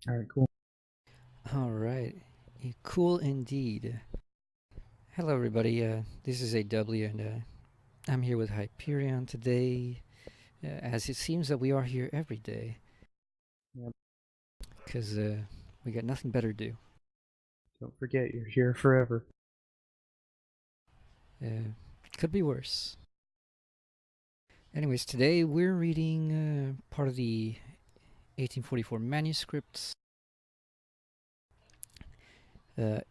All right, cool. All right. Cool indeed. Hello, everybody. This is AW, and I'm here with Hyperion today, as it seems that we are here every day, Yep. because we got nothing better to do. Don't forget, you're here forever. Could be worse. Anyways, today we're reading part of the 1844 manuscripts,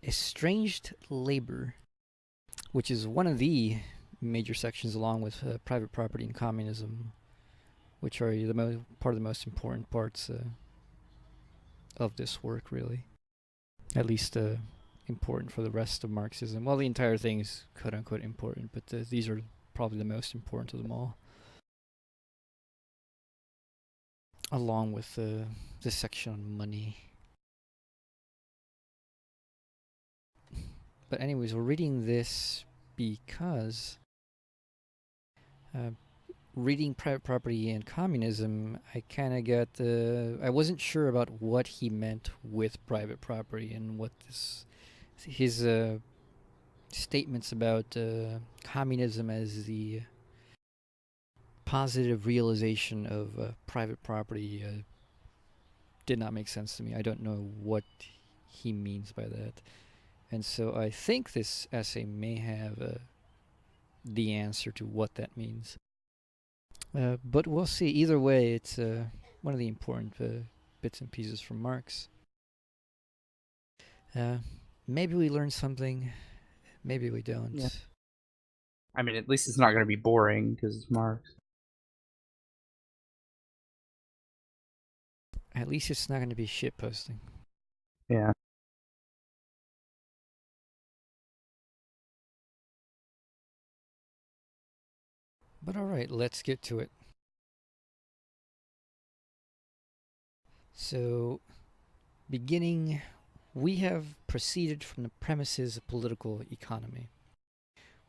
Estranged Labor, which is one of the major sections along with private property and communism, which are part of the most important parts of this work, really. At least important for the rest of Marxism. Well, the entire thing is quote unquote important, but these are probably the most important of them all, along with this section on money. But, anyways, we're reading this because uh, reading private property and communism, I kind of got I wasn't sure about what he meant with private property and what his statements about communism as the positive realization of private property did not make sense to me. I don't know what he means by that. And so I think this essay may have the answer to what that means. But we'll see. Either way, it's one of the important bits and pieces from Marx. Uh, Maybe we learn something, maybe we Yeah. don't. I mean, at least it's not going to be boring because it's Marx. At least it's not going to be shit posting. Yeah. But alright, let's get to it. So, beginning, we have proceeded from the premises of political economy.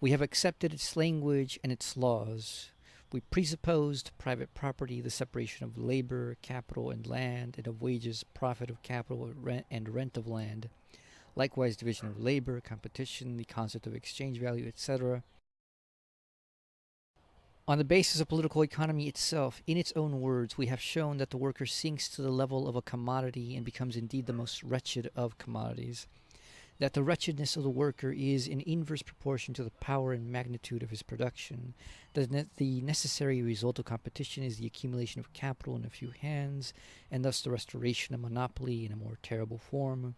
We have accepted its language and its laws. We presupposed private property, the separation of labor, capital, and land, and of wages, profit of capital, and rent of land. Likewise, division of labor, competition, the concept of exchange value, etc. On the basis of political economy itself, in its own words, we have shown that the worker sinks to the level of a commodity and becomes indeed the most wretched of commodities. That the wretchedness of the worker is in inverse proportion to the power and magnitude of his production. That the necessary result of competition is the accumulation of capital in a few hands, and thus the restoration of monopoly in a more terrible form.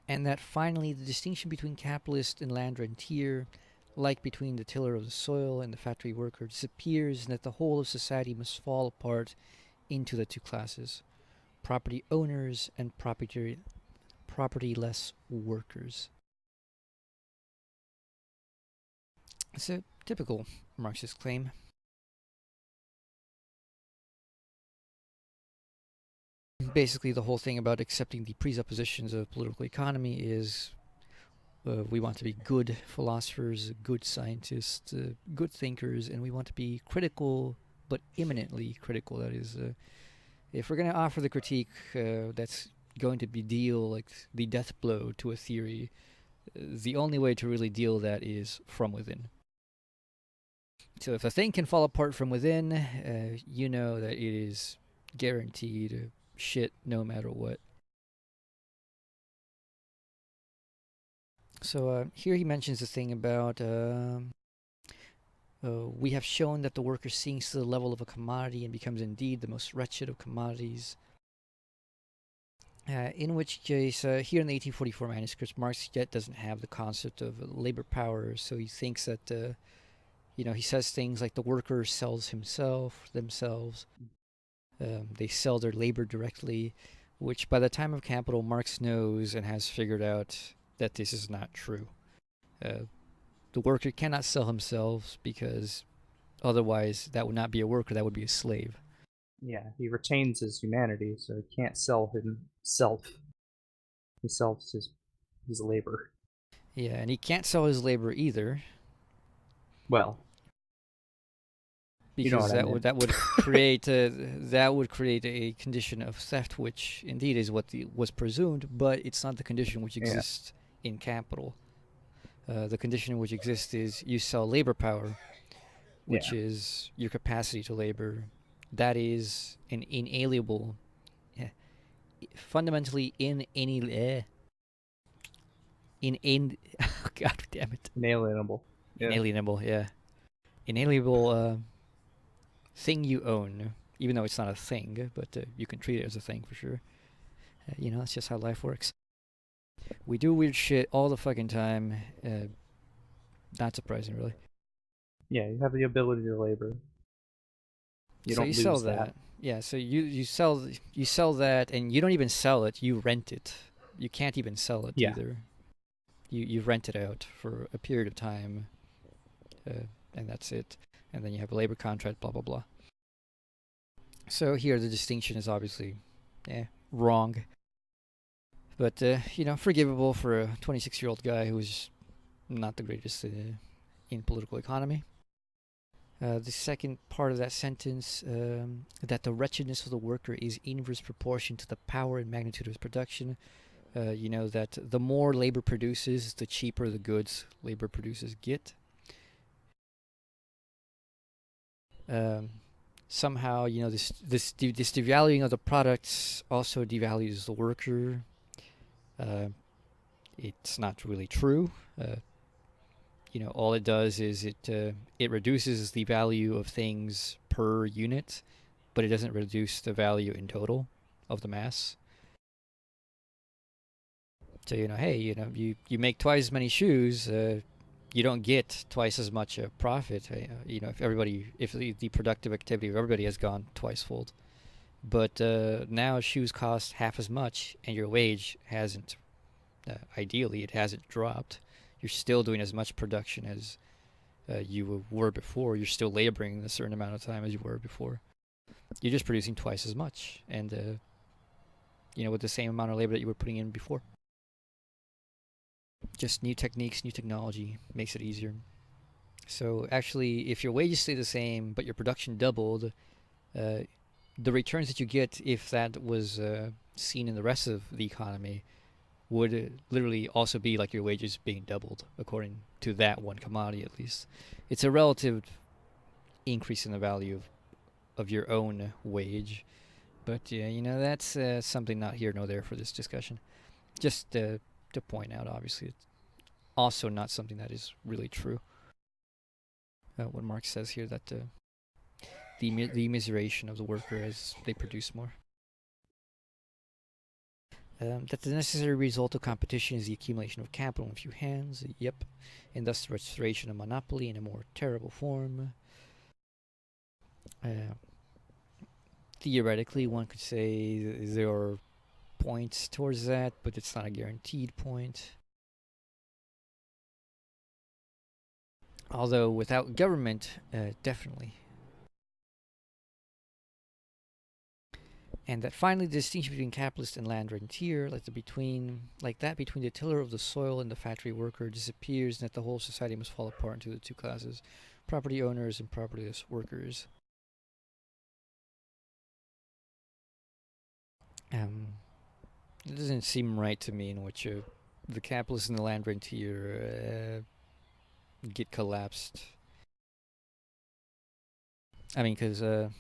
And that finally the distinction between capitalist and land rentier, like between the tiller of the soil and the factory worker, disappears, and that the whole of society must fall apart into the two classes: property owners and propertyless workers. It's a typical Marxist claim. Basically, the whole thing about accepting the presuppositions of political economy is we want to be good philosophers, good scientists, good thinkers, and we want to be critical, but imminently critical. That is, if we're going to offer the critique that's going to be deal like the death blow to a theory, the only way to really deal that is from within. So if a thing can fall apart from within, you know that it is guaranteed shit no matter what. So here he mentions the thing about we have shown that the worker sinks to the level of a commodity and becomes indeed the most wretched of commodities. In which case, here in the 1844 manuscripts, Marx yet doesn't have the concept of labor power, so he thinks that, he says things like the worker sells themselves, they sell their labor directly, which by the time of Capital, Marx knows and has figured out that this is not true. Uh, the worker cannot sell himself because otherwise that would not be a worker, that would be a slave. Yeah. He retains his humanity, so he can't sell himself. He sells his labor. Yeah, and he can't sell his labor either. Well, You know because what I mean. that would create a condition of theft, which indeed is what was presumed, but it's not the condition which Yeah. exists in capital. The condition which exists is you sell labor power, which Yeah. is your capacity to labor. That is an inalienable, eh, fundamentally God damn it, Inalienable. Yeah. inalienable, yeah, inalienable thing you own, even though it's not a thing, but you can treat it as a thing for sure. That's just how life works. We do weird shit all the fucking time. Not surprising, really. Yeah, you have the ability to labor. You So you don't sell lose that. that. Yeah, so you sell that, and you don't even sell it. You rent it. You can't even sell it Yeah. either. You rent it out for a period of time, and that's it. And then you have a labor contract. Blah blah blah. So here the distinction is obviously, wrong. But forgivable for a 26-year-old guy who's not the greatest in political economy. The second part of that sentence, that the wretchedness of the worker is inverse proportion to the power and magnitude of his production. That the more labor produces, the cheaper the goods labor produces get. Somehow, this devaluing of the products also devalues the worker. It's not really true. All it does is it reduces the value of things per unit, but it doesn't reduce the value in total of the mass. So hey, you make twice as many shoes, you don't get twice as much profit. If the productive activity of everybody has gone twicefold, but now shoes cost half as much, and your wage hasn't. Ideally, it hasn't dropped. You're still doing as much production as you were before. You're still laboring a certain amount of time as you were before. You're just producing twice as much, and with the same amount of labor that you were putting in before. Just new techniques, new technology makes it easier. So actually, if your wages stay the same but your production doubled, the returns that you get, if that was seen in the rest of the economy, would literally also be like your wages being doubled, according to that one commodity at least. It's a relative increase in the value of your own wage. But yeah, that's something not here nor there for this discussion. Just to point out, obviously, it's also not something that is really true. What Marx says here, that the immiseration of the worker as they produce more. That the necessary result of competition is the accumulation of capital in a few hands. Yep. And thus the restoration of monopoly in a more terrible form. Theoretically, one could say there are points towards that, but it's not a guaranteed point. Although without government, definitely. And that finally the distinction between capitalist and land rentier, like that between the tiller of the soil and the factory worker, disappears, and that the whole society must fall apart into the two classes: property owners and propertyless workers. It doesn't seem right to me in which the capitalist and the land rentier get collapsed. I mean, because the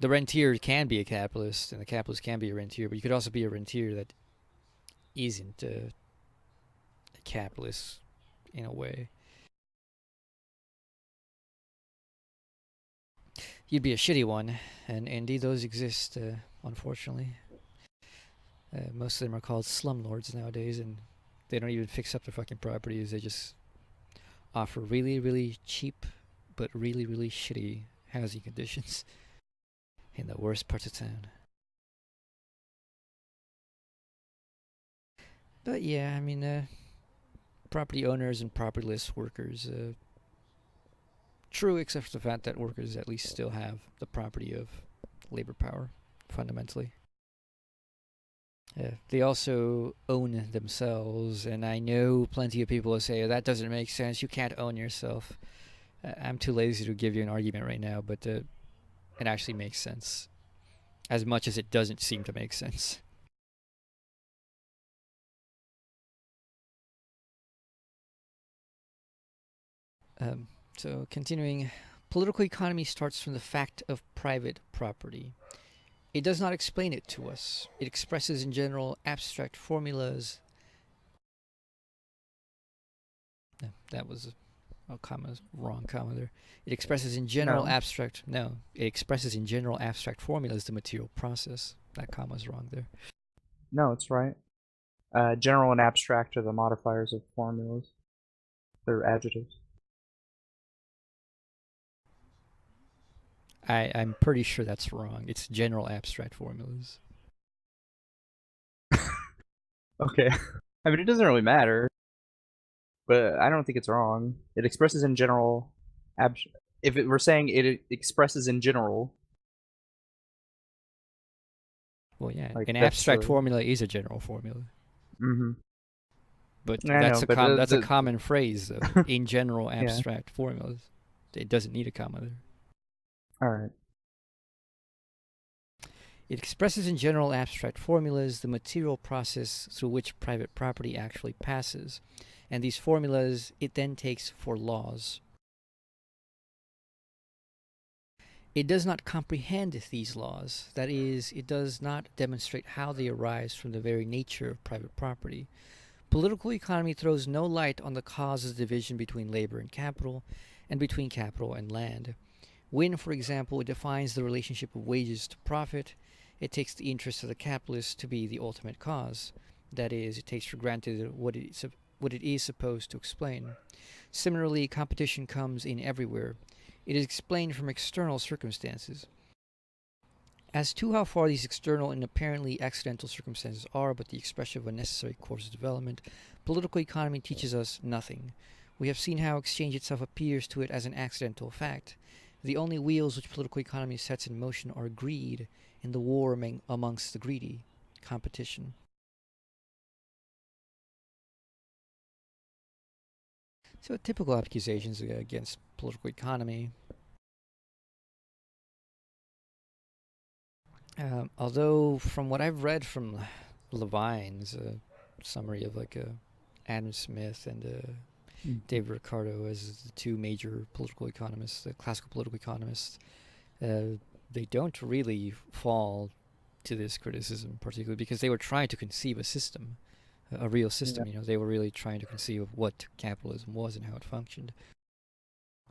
rentier can be a capitalist, and the capitalist can be a rentier, but you could also be a rentier that isn't a capitalist in a way. You'd be a shitty one, and indeed those exist, unfortunately. Most of them are called slumlords nowadays, and they don't even fix up their fucking properties. They just offer really, really cheap, but really, really shitty housing conditions in the worst parts of town. But yeah, I mean, property owners and propertyless workers, true, except for the fact that workers at least still have the property of labor power, fundamentally. They also own themselves, and I know plenty of people will say, that doesn't make sense, you can't own yourself. I'm too lazy to give you an argument right now, but it actually makes sense, as much as it doesn't seem to make sense. So continuing, political economy starts from the fact of private property. It does not explain it to us. It expresses in general abstract formulas. No, that was a comma, wrong comma there. It expresses in general No, abstract. No, it expresses in general abstract formulas the material process. That comma's wrong there. no, it's right. General and abstract are the modifiers of formulas. They're adjectives. I'm pretty sure that's wrong. It's general abstract formulas. Okay. I mean, it doesn't really matter, but I don't think it's wrong. It expresses in general. If we're saying it expresses in general, Well, yeah, like an that's abstract the. formula is a general formula, Mm-hmm. but I know, but that's a common phrase though. In general yeah. abstract formulas, it doesn't need a comma there. All right. It expresses in general abstract formulas the material process through which private property actually passes, and these formulas it then takes for laws. It does not comprehend these laws, that is, it does not demonstrate how they arise from the very nature of private property. Political economy throws no light on the causes of division between labor and capital, and between capital and land. When, for example, it defines the relationship of wages to profit, it takes the interest of the capitalist to be the ultimate cause. That is, it takes for granted what it is supposed to explain. Similarly, competition comes in everywhere. It is explained from external circumstances. As to how far these external and apparently accidental circumstances are but the expression of a necessary course of development, political economy teaches us nothing. We have seen how exchange itself appears to it as an accidental fact. The only wheels which political economy sets in motion are greed and the war amongst the greedy, competition. So typical accusations against political economy. Although from what I've read from Levine's summary of Adam Smith and David Ricardo as the two major political economists, the classical political economists, they don't really fall to this criticism particularly because they were trying to conceive a system, a real system. Yeah. They were really trying to conceive of what capitalism was and how it functioned.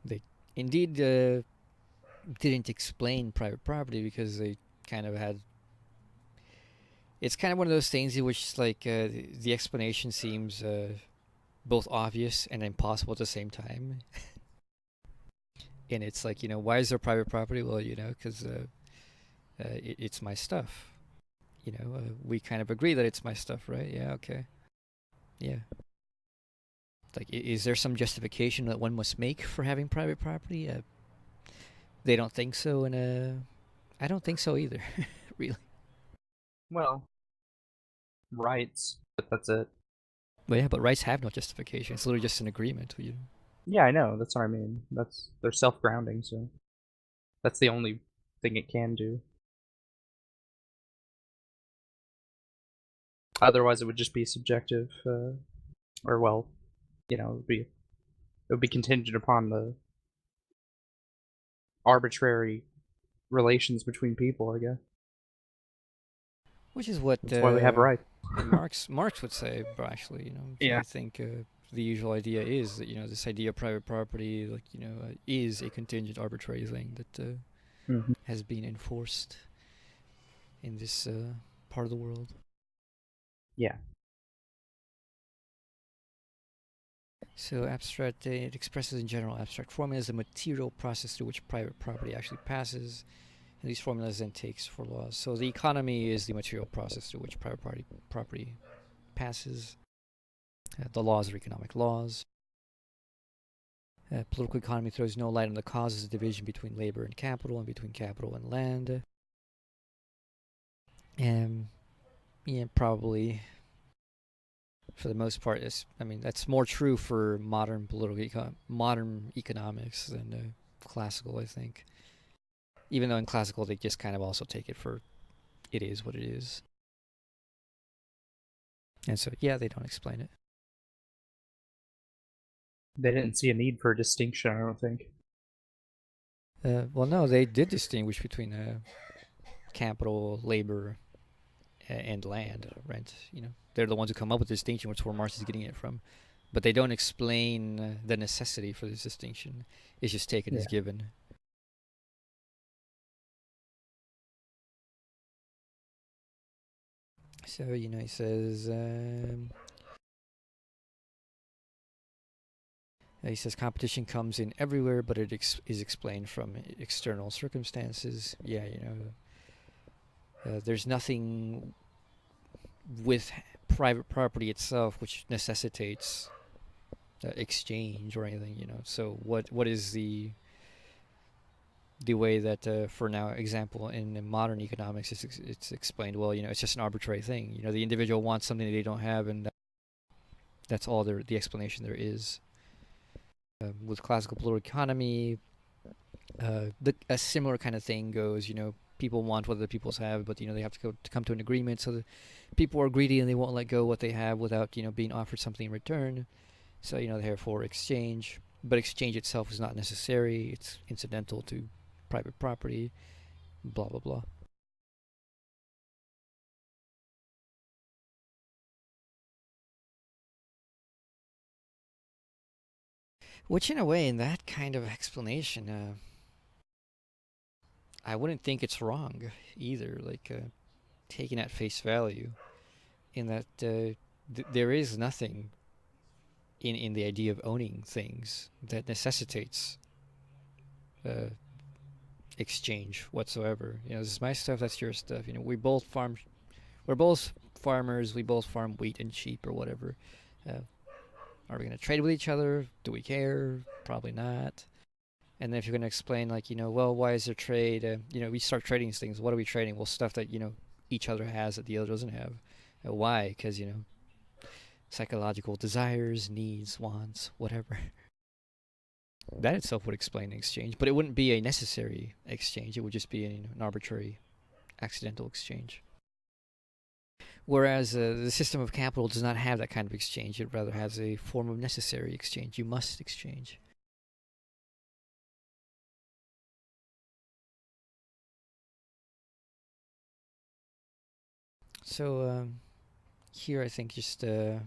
They indeed didn't explain private property because they kind of had. It's kind of one of those things in which the explanation seems both obvious and impossible at the same time. And it's like, why is there private property? Well, because it's my stuff. We kind of agree that it's my stuff, right? Yeah, okay. Yeah. Like, is there some justification that one must make for having private property? They don't think so, and I don't think so either, really. Well, rights, but that's it. But yeah, but rights have no justification. It's literally just an agreement. Yeah, I know. That's what I mean. They're self-grounding, so that's the only thing it can do. Otherwise, it would just be subjective, or well, it would be contingent upon the arbitrary relations between people, I guess. Which is what That's why we have rights. Marx would say, but actually, Yeah. I think the usual idea is that this idea of private property, is a contingent arbitrary thing that Hmm. has been enforced in this part of the world. Yeah. So abstract, it expresses in general abstract formulas the material process through which private property actually passes, and these formulas then takes for laws. So the economy is the material process through which private property passes. The laws are economic laws. Political economy throws no light on the causes of division between labor and capital, and between capital and land. Yeah, probably for the most part. I mean, that's more true for modern economics than classical, I think. Even though in classical they just kind of also take it for it is what it is, and so yeah, they don't explain it. They didn't see a need for a distinction, I don't think. Well, no, they did distinguish between capital, labor, and land, rent. You know, they're the ones who come up with the distinction, which is where Marx is getting it from. But they don't explain the necessity for this distinction. It's just taken as given. So, you know, he says competition comes in everywhere, but it is explained from external circumstances. Yeah, you know, there's nothing with private property itself which necessitates exchange or anything. You know, so what is the way that, for now example, in modern economics, it's explained? Well, you know, it's just an arbitrary thing. You know, the individual wants something that they don't have, and that's all the explanation there is. With classical political economy, a similar kind of thing goes. You know, people want what other people's have, but you know they have to come to an agreement. So the people are greedy and they won't let go what they have without, you know, being offered something in return. So, you know, therefore exchange. But exchange itself is not necessary. It's incidental to private property. Blah blah blah. Which, in a way, in that kind of explanation, I wouldn't think it's wrong either. Like, taken at face value, in that there is nothing in the idea of owning things that necessitates uh, exchange whatsoever. You know, this is my stuff, that's your stuff. You know, we're both farmers. We both farm wheat and sheep or whatever. Are we going to trade with each other? Do we care? Probably not. And then if you're going to explain, like, you know, well, why is there trade? You know, we start trading these things. What are we trading? Well, stuff that, you know, each other has that the other doesn't have. Why? Because, you know, psychological desires, needs, wants, whatever. That itself would explain an exchange, but it wouldn't be a necessary exchange. It would just be an arbitrary, accidental exchange. Whereas the system of capital does not have that kind of exchange. It rather has a form of necessary exchange. You must exchange. So here I think just the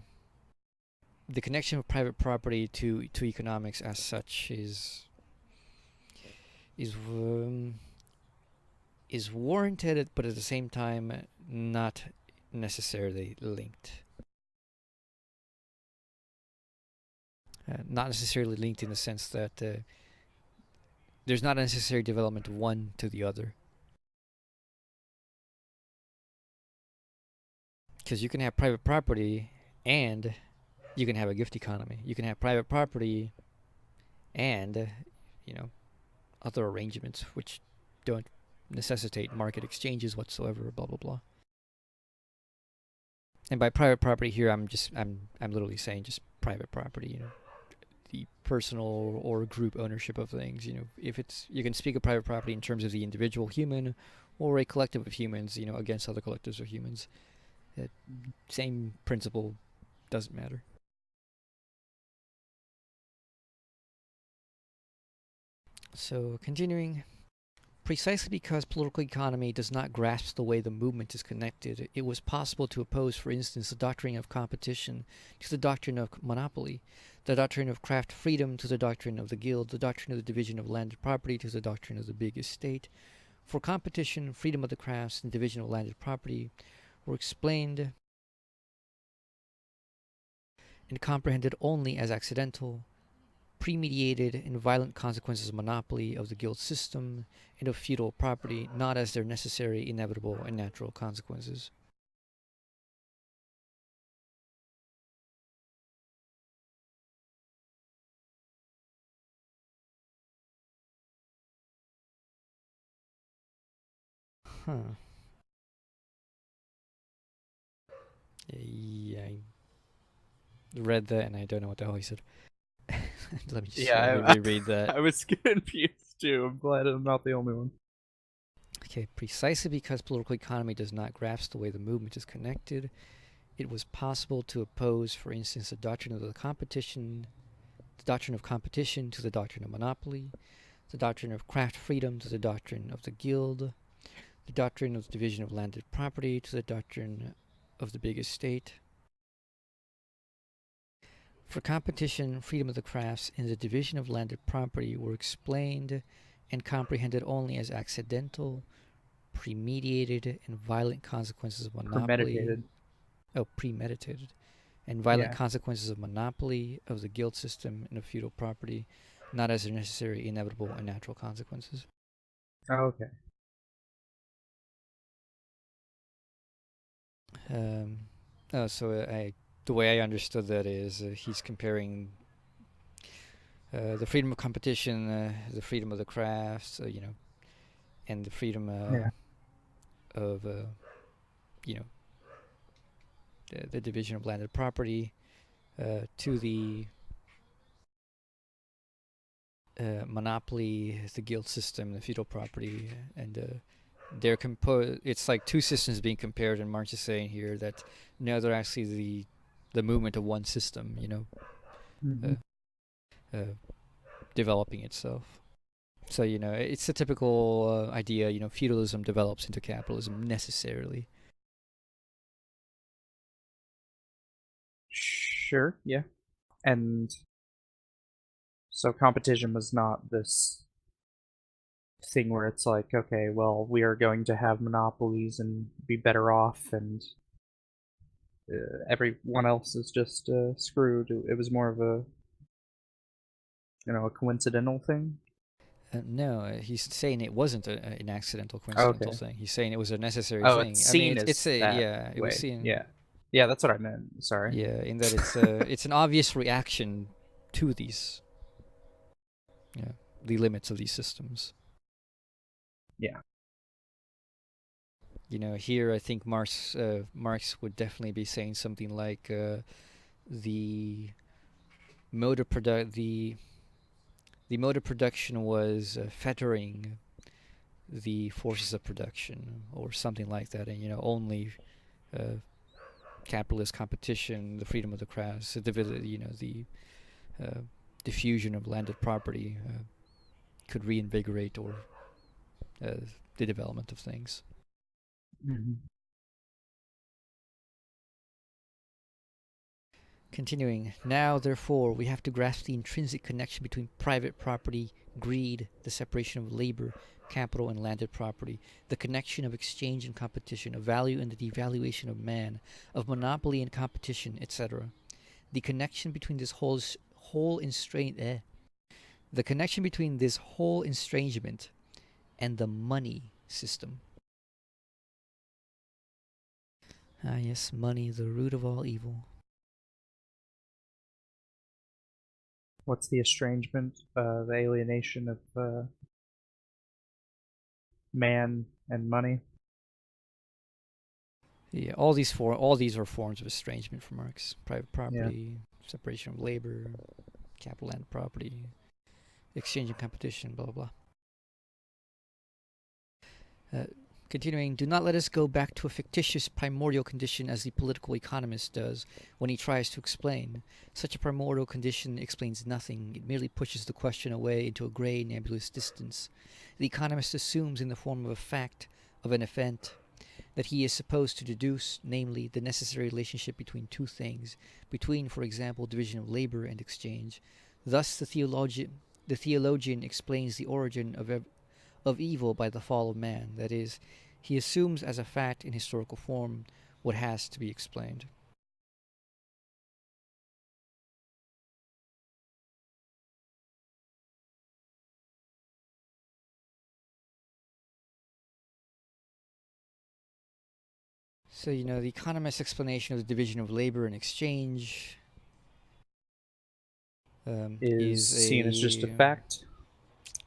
connection of private property to economics as such is um, is warranted, but at the same time not necessarily linked. Not necessarily linked in the sense that there's not a necessary development of one to the other. Because you can have private property and you can have a gift economy. You can have private property and, you know, other arrangements which don't necessitate market exchanges whatsoever. Blah blah blah. And by private property here, I'm literally saying just private property. You know, the personal or group ownership of things. You know, if it's, you can speak of private property in terms of the individual human or a collective of humans. You know, against other collectives of humans. Same principle, doesn't matter. So continuing. Precisely because political economy does not grasp the way the movement is connected, it was possible to oppose, for instance, the doctrine of competition to the doctrine of monopoly, the doctrine of craft freedom to the doctrine of the guild, the doctrine of the division of landed property to the doctrine of the big estate. For competition, freedom of the crafts, and division of landed property were explained and comprehended only as accidental, premeditated and violent consequences of monopoly, of the guild system, and of feudal property, not as their necessary, inevitable, and natural consequences. Huh. Yeah. read that and I don't know what the hell he said. Let me just Yeah, reread that. I was confused too. I'm glad I'm not the only one. Okay, precisely because political economy does not grasp the way the movement is connected, it was possible to oppose, for instance, the doctrine of competition to the doctrine of monopoly, the doctrine of craft freedom to the doctrine of the guild, the doctrine of the division of landed property to the doctrine of the big estate. For competition, freedom of the crafts, and the division of landed property were explained and comprehended only as accidental, premeditated, and violent consequences of monopoly. Premeditated. And violent consequences of monopoly, of the guild system, and of feudal property, not as their necessary, inevitable, and natural consequences. Okay. The way I understood that is he's comparing the freedom of competition, the freedom of the crafts, and the freedom of, the division of landed property to the monopoly, the guild system, the feudal property, and they're it's like two systems being compared, and Marx is saying here that no, they're actually the movement of one system, developing itself. So, it's a typical idea, feudalism develops into capitalism necessarily. Sure, yeah. And so competition was not this thing where it's like, okay, well, we are going to have monopolies and be better off, and everyone else is just screwed. It was more of a coincidental thing. No, he's saying it wasn't an accidental, coincidental thing. He's saying it was a necessary Oh, thing. it's seen it's as a that it was way. seen. Yeah, that's what I meant. Sorry. Yeah, in that it's an obvious reaction to these, the limits of these systems. Yeah. Here I think Marx would definitely be saying something like the mode of the mode of production was fettering the forces of production or something like that, and only capitalist competition, the freedom of the crafts, the diffusion of landed property could reinvigorate or the development of things. Mm-hmm. Continuing, now therefore we have to grasp the intrinsic connection between private property, greed, the separation of labor, capital, and landed property, the connection of exchange and competition, of value and the devaluation of man, of monopoly and competition, etc. The connection between this whole the connection between this whole estrangement and the money system. Ah, yes, money, the root of all evil. What's the estrangement? The alienation of man and money. Yeah, all these are forms of estrangement for Marx. Private property, separation of labor, capital and property, exchange and competition, blah blah blah. Continuing, do not let us go back to a fictitious primordial condition as the political economist does when he tries to explain. Such a primordial condition explains nothing. It merely pushes the question away into a grey, nebulous distance. The economist assumes in the form of a fact, of an event, that he is supposed to deduce, namely, the necessary relationship between two things, between, for example, division of labor and exchange. Thus the theologian explains the origin of evil by the fall of man, that is, he assumes as a fact in historical form what has to be explained. So, the economist's explanation of the division of labor and exchange is seen as just a fact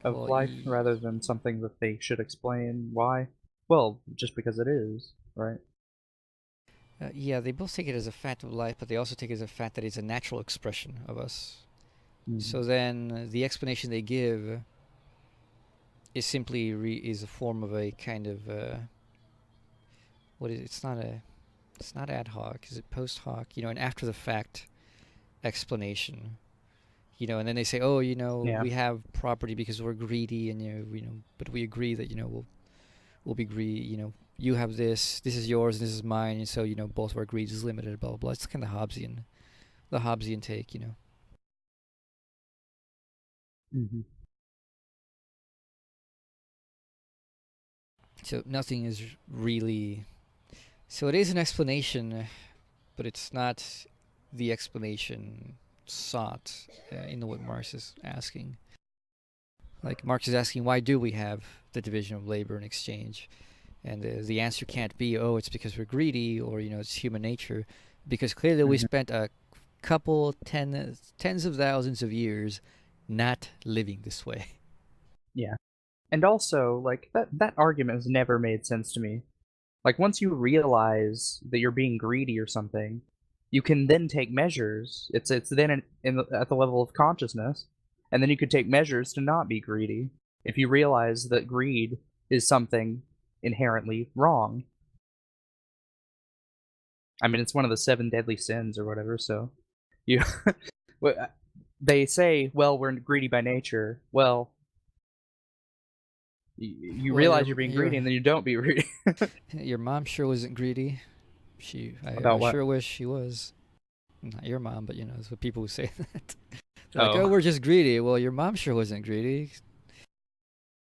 of life rather than something that they should explain why. Well, just because it is, right? Yeah, they both take it as a fact of life, but they also take it as a fact that it's a natural expression of us. Mhm. So then the explanation they give is simply is a form of a kind of what is it? It's not ad hoc. Is it post hoc? You know, an after the fact explanation. You know, and then they say, oh, you know, Yeah. we have property because we're greedy, and but we agree that we'll be greedy. You know, you have this, this is yours, and this is mine, and so both of our greed is limited. Blah blah blah. It's kind of Hobbesian, the Hobbesian take. You know, Mhm. so nothing is really. So it is an explanation, but it's not the explanation sought in what Marx is asking. Like Marx is asking, why do we have the division of labor and exchange? And the answer can't be, oh, it's because we're greedy, or it's human nature, because clearly we Mhm. spent a tens of thousands of years not living this way. Yeah. And also, like, that argument has never made sense to me. Like, once you realize that you're being greedy or something, you can then take measures. It's then at the level of consciousness, and then you could take measures to not be greedy if you realize that greed is something inherently wrong. I mean, it's one of the 7 deadly sins or whatever, so you Well, they say, "Well, we're greedy by nature." Well, you Well, realize you're being greedy, and then you don't be greedy. your mom sure wasn't greedy. I About what? sure wish she was. Not your mom, but it's the people who say that. They're like, oh, Oh. we're just greedy. Well, your mom sure wasn't greedy.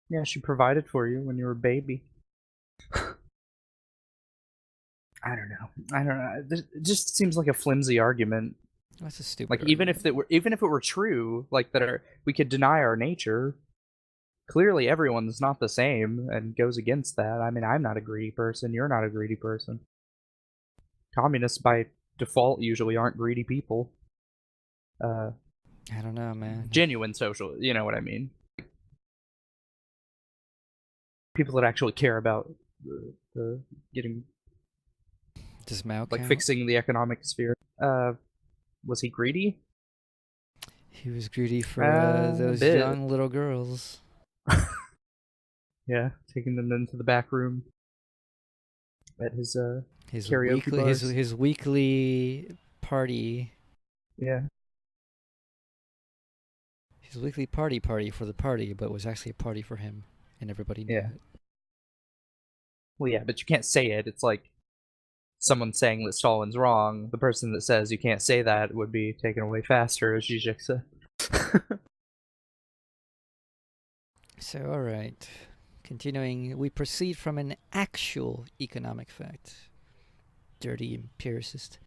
Yeah, she provided for you when you were a baby. I don't know. I don't know. It just seems like a flimsy argument. That's a stupid Like argument. even if it were true, like we could deny our nature. Clearly, everyone's not the same and goes against that. I mean, I'm not a greedy person. You're not a greedy person. Communists, by default, usually aren't greedy people. Uh, I don't know, man. Genuine social, you know what I mean? People that actually care about the getting Does Mao like count? fixing the economic sphere. Was he greedy? He was greedy for A those bit. young little girls. Yeah, taking them into the back room at his His karaoke weekly his bars. his weekly party. Yeah, His weekly party for the party, but it was actually a party for him, and everybody knew yeah. it. Well, yeah, but you can't say it. It's like someone saying that Stalin's wrong. The person that says you can't say that would be taken away faster, as Zizek said. So, all right. Continuing, we proceed from an actual economic fact. Dirty empiricist.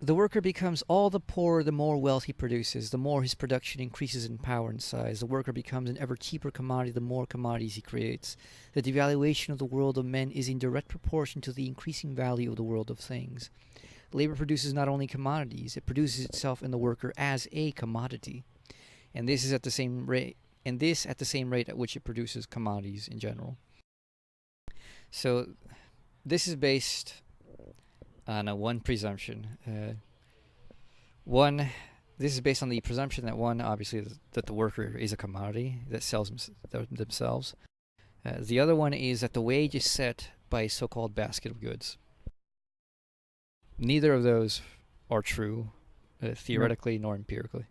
The worker becomes all the poorer the more wealth he produces, the more his production increases in power and size. The worker becomes an ever cheaper commodity the more commodities he creates. The devaluation of the world of men is in direct proportion to the increasing value of the world of things. Labor produces not only commodities, it produces itself in the worker as a commodity. And this is at the same rate at which it produces commodities in general. So this is based on one presumption. One, this is based on the presumption that one, obviously, that the worker is a commodity that sells themselves. The other one is that the wage is set by a so-called basket of goods. Neither of those are true, Nope. theoretically nor empirically,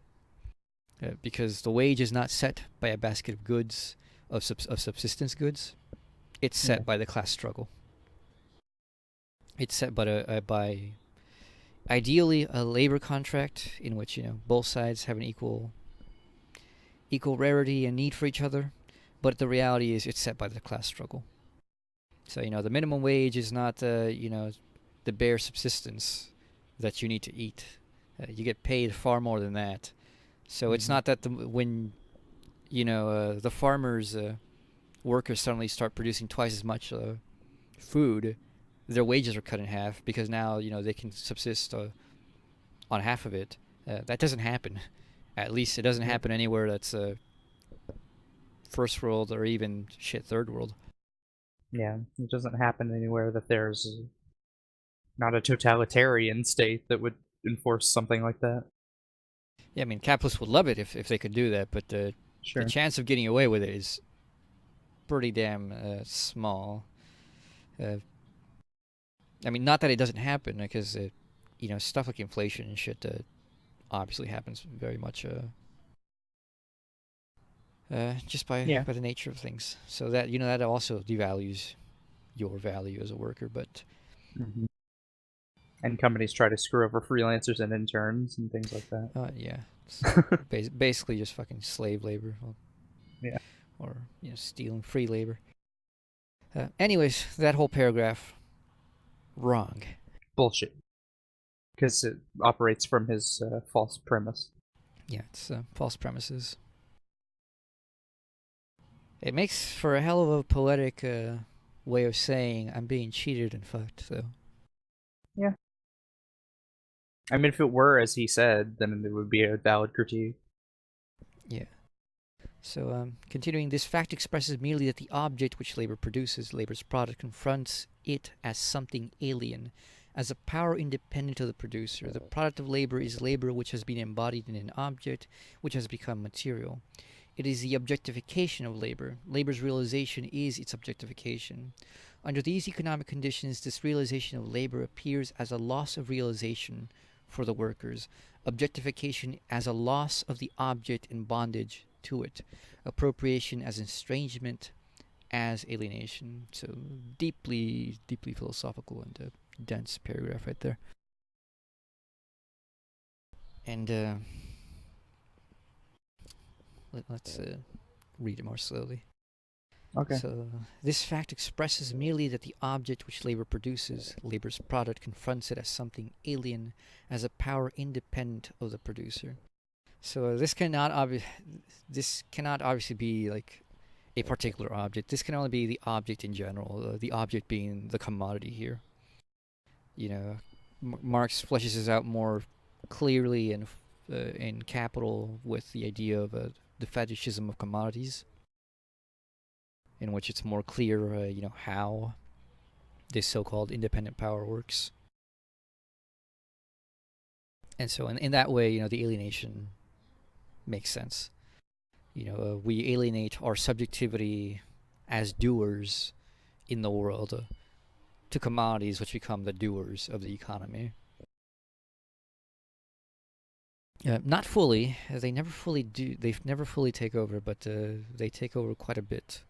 because the wage is not set by a basket of goods, of subsistence goods. It's Yeah. set by the class struggle. It's set by ideally a labor contract in which both sides have an equal rarity and need for each other, but the reality is it's set by the class struggle. So the minimum wage is not the bare subsistence that you need to eat. You get paid far more than that. So it's Hmm. not that when the farmers workers suddenly start producing twice as much food, their wages are cut in half because now they can subsist on half of it. That doesn't happen. At least it doesn't Yep. happen anywhere that's first world or even third world. Yeah, it doesn't happen anywhere that there's not a totalitarian state that would enforce something like that. Yeah, I mean, capitalists would love it if they could do that, but the Sure. chance of getting away with it is pretty damn small. Uh, I mean, not that it doesn't happen, because stuff like inflation and shit obviously happens very much just by Yeah. the nature of things. So that that also devalues your value as a worker. But Hmm. And companies try to screw over freelancers and interns and things like that. yeah, it's basically just fucking slave labor, Yeah. or stealing free labor. Anyways, that whole paragraph wrong. Bullshit. Because it operates from his false premise. Yeah, it's false premises. It makes for a hell of a poetic way of saying I'm being cheated and fucked. So Yeah. I mean, if it were as he said, then it would be a valid critique. yeah. So continuing, this fact expresses merely that the object which labor produces, labor's product, confronts it as something alien, as a power independent of the producer. The product of labor is labor which has been embodied in an object, which has become material. It is the objectification of labor. Labor's realization is its objectification. Under these economic conditions, this realization of labor appears as a loss of realization for the workers, objectification as a loss of the object and bondage to it, appropriation as estrangement, as alienation. So deeply, deeply philosophical and dense paragraph right there. And let's read it more slowly. Okay. So, this fact expresses merely that the object which labor produces, labor's product, confronts it as something alien, as a power independent of the producer. So, this cannot obviously be like a particular object. This can only be the object in general. The object being the commodity here. Marx fleshes this out more clearly in Capital with the idea of the fetishism of commodities, in which it's more clear, how this so-called independent power works. And so, in that way, the alienation makes sense. We alienate our subjectivity as doers in the world to commodities, which become the doers of the economy. Not fully. They never fully do. They never fully take over, but they take over quite a bit.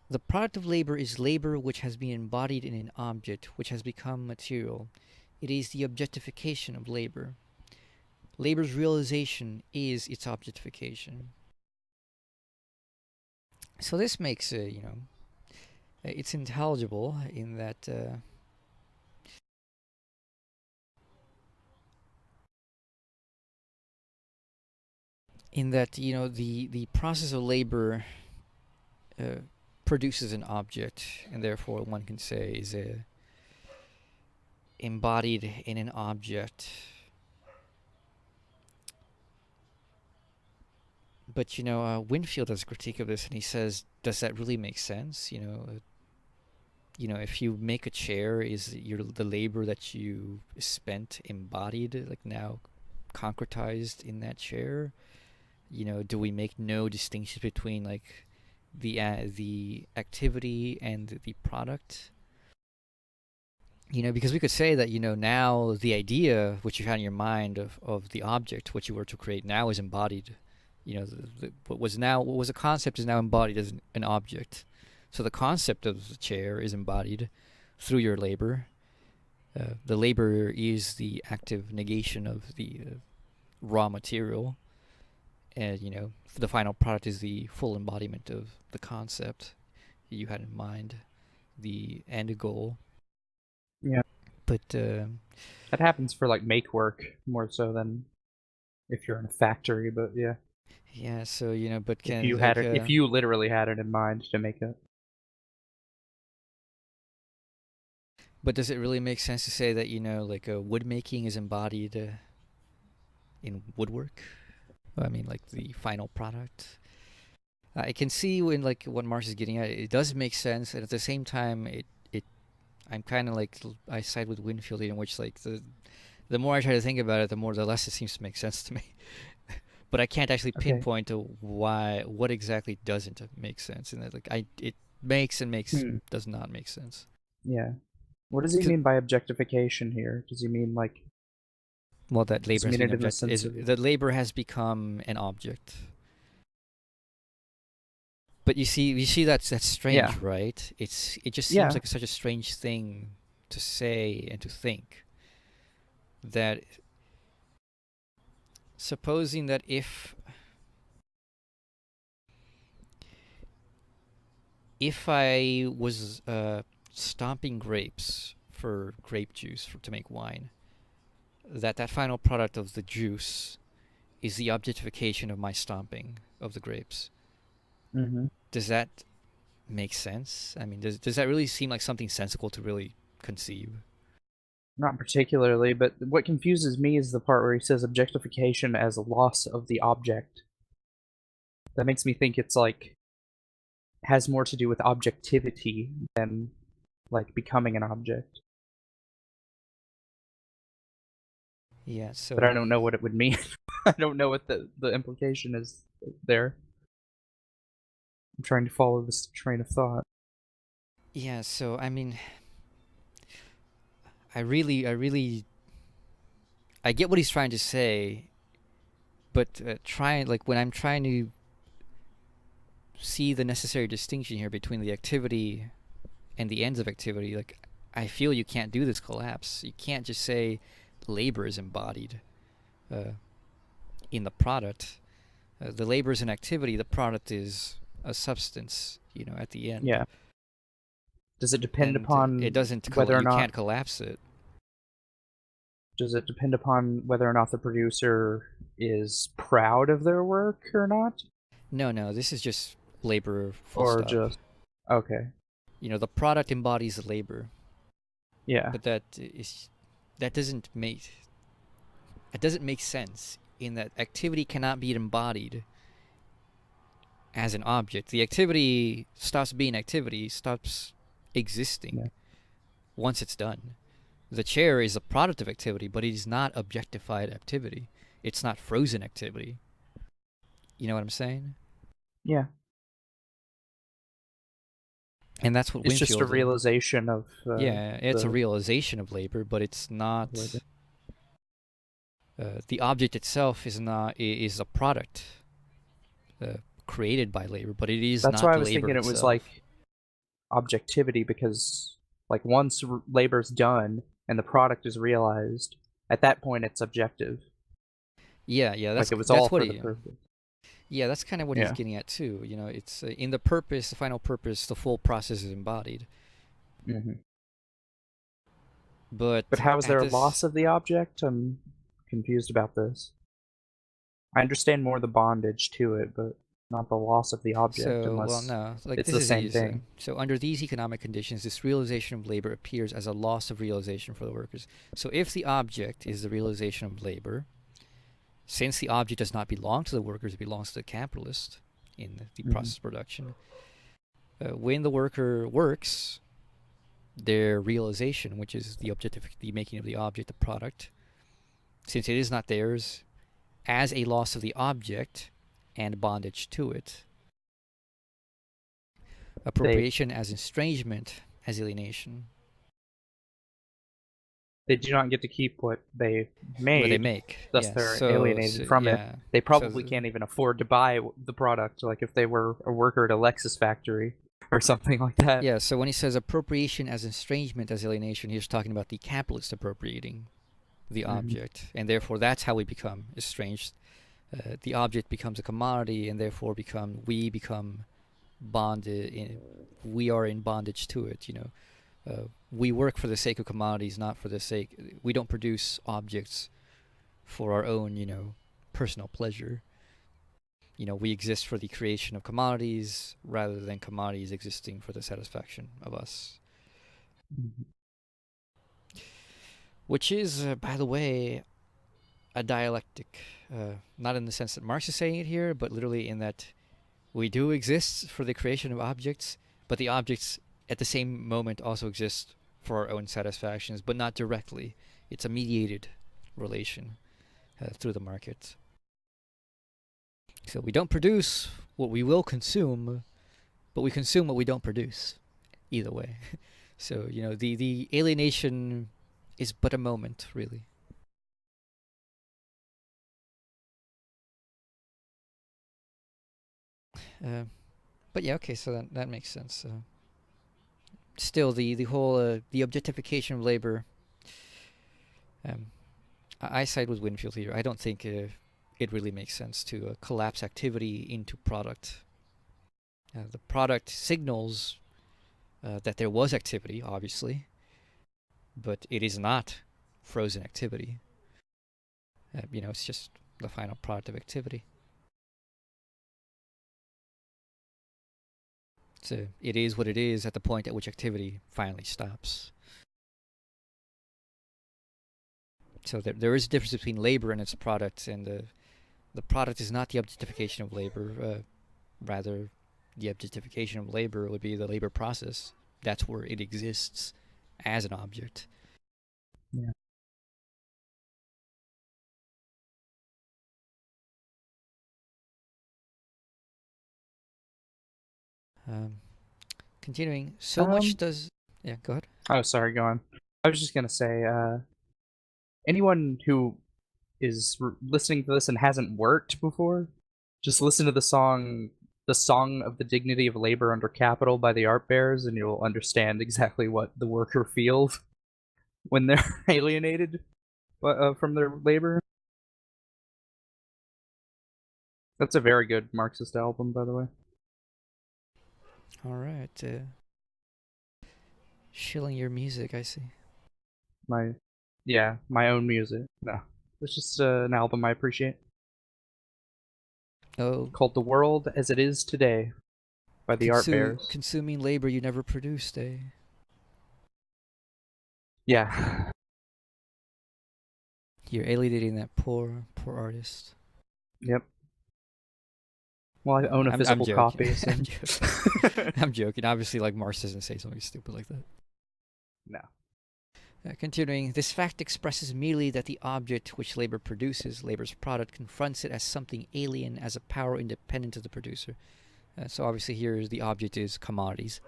The product of labor is labor which has been embodied in an object, which has become material. It is the objectification of labor. Labor's realization is its objectification. So this makes it's intelligible in that the process of labor uh, produces an object, and therefore one can say is embodied in an object. But Winfield has a critique of this, and he says, "Does that really make sense? If you make a chair, is the labor that you spent embodied, like now concretized in that chair? Do we make no distinction between like the activity and the product?" Because we could say that now the idea which you had in your mind of the object which you were to create now is embodied. What was a concept is now embodied as an object. So the concept of the chair is embodied through your labor. The labor is the active negation of the raw material, and the final product is the full embodiment of the concept you had in mind, the end goal. Yeah. But That happens for like make work more so than if you're in a factory, but yeah. yeah, so but If can you had like it, if you literally had it in mind to make it. but does it really make sense to say that like wood making is embodied in woodwork? I mean, like the final product. I can see when like what Marx is getting at. It does make sense, and at the same time, I'm kind of like I side with Winfield, in which like the more I try to think about it, the less it seems to make sense to me. But I can't actually Okay. pinpoint to what exactly doesn't make sense, and that like it makes and makes Hmm. does not make sense. Yeah. What does he 'Cause, mean by objectification here? Does he mean like? well, that Does labor he has mean been it in the object sense is of? that labor has become an object. But you see that's Yeah. strange, right? It just seems Yeah. like such a strange thing to say and to think that supposing that if I was stomping grapes for grape juice to make wine, that final product of the juice is the objectification of my stomping of the grapes. Mm-hmm. Does that make sense? I mean, does that really seem like something sensible to really conceive? Not particularly, but what confuses me is the part where he says objectification as a loss of the object. That makes me think it's like has more to do with objectivity than like becoming an object. Yeah. But I So don't know what it would mean. I don't know what the implication is there. I'm trying to follow this train of thought. yeah. So I mean, I get what he's trying to say, but trying like when I'm trying to see the necessary distinction here between the activity and the ends of activity, like I feel you can't do this collapse. You can't just say labor is embodied uh, in the product. The labor is an activity. The product is a substance. You know, at the end, Yeah. Does it depend and it upon doesn't. whether or You not? can't collapse it. Does it depend upon whether or not the producer is proud of their work or not, No, no. This is just labor. Full or stop. just okay? You know, the product embodies the labor, Yeah. but that doesn't make sense in that activity cannot be embodied as an object. The activity stops being activity, stops Yeah. existing once it's done. The chair is a product of activity, but it is not objectified activity. It's not frozen activity. You know what I'm saying? Yeah. And that's what It's just a Winfield. realization of Yeah, it's a the realization of labor, but it's of labor. not. The object itself is a product uh, created by labor, but it is That's why not I was labor thinking it was itself. like objectivity because like once labor's done and the product is realized, at that point it's objective. Yeah, yeah, Like it was all what for the he. purpose. Yeah, that's kind of what he's Yeah. getting at too. You know, it's in the purpose, the final purpose, the full process is embodied. Hmm. But But how is at there a this, loss of the object? I'm confused about this. I understand more the bondage to it, but not the loss of the object so well, unless no, like it's this the is same easy. thing. So under these economic conditions, this realization of labor appears as a loss of realization for the workers. So if the object is the realization of labor, since the object does not belong to the workers, it belongs to the capitalist in the Hmm. process of production. When the worker works, their realization, which is the making of the object, the product, since it is not theirs, as a loss of the object and bondage to it. They Appropriation as estrangement, as alienation. they do not get to keep what they What they made, make, thus yeah. they're alienated from it. Yeah. They So probably can't even afford to buy the product, like if they were a worker at a Lexus factory or something like that. yeah. So when he says appropriation as estrangement, as alienation, he's talking about the capitalist appropriating the Hmm. object, and therefore that's how we become estranged. The object becomes a commodity, and therefore we become bonded. We are in bondage to it. You know, we work for the sake of commodities, not for the sake. We don't produce objects for our own, personal pleasure. You know, we exist for the creation of commodities rather than commodities existing for the satisfaction of us. Hmm. Which is, by the way, a dialectic. Not in the sense that Marx is saying it here, but literally in that We do exist for the creation of objects, but the objects at the same moment also exist for our own satisfactions, but not directly. It's a mediated relation through the market. So we don't produce what we will consume, but we consume what we don't produce. Either way. So, the alienation is but a moment, really. Uh, but yeah, okay, so that makes sense. Still, the whole the objectification of labor. Um, I side with Winfield here. I don't think it really makes sense to collapse activity into product. The product signals that there was activity, obviously, but it is not frozen activity. It's just the final product of activity. So it is what it is at the point at which activity finally stops. So there is a difference between labor and its product, and the product is not the objectification of labor. Rather, the objectification of labor would be the labor process. That's where it exists as an object. Yeah. Continuing, so much does... Yeah, go ahead. Oh, sorry, go on. I was just gonna say, anyone who is listening to this and hasn't worked before, just listen to the song of the dignity of labor under capital by the Art Bears, and you'll understand exactly what the worker feels when they're alienated from their labor. That's a very good Marxist album, by the way. All right. Shilling your music, I see. My own music. No, it's just an album I appreciate. Oh, Called "The World as It Is Today" by the Art Bears. Consuming labor you never produced, eh? Yeah. You're alienating that poor artist. Yep. Well, I own a physical copy. So. I'm joking. I'm joking. Obviously, like, Marx doesn't say something stupid like that. No. Continuing, this fact expresses merely that the object which labor produces, labor's product, confronts it as something alien, as a power independent of the producer. So obviously here the object is commodities.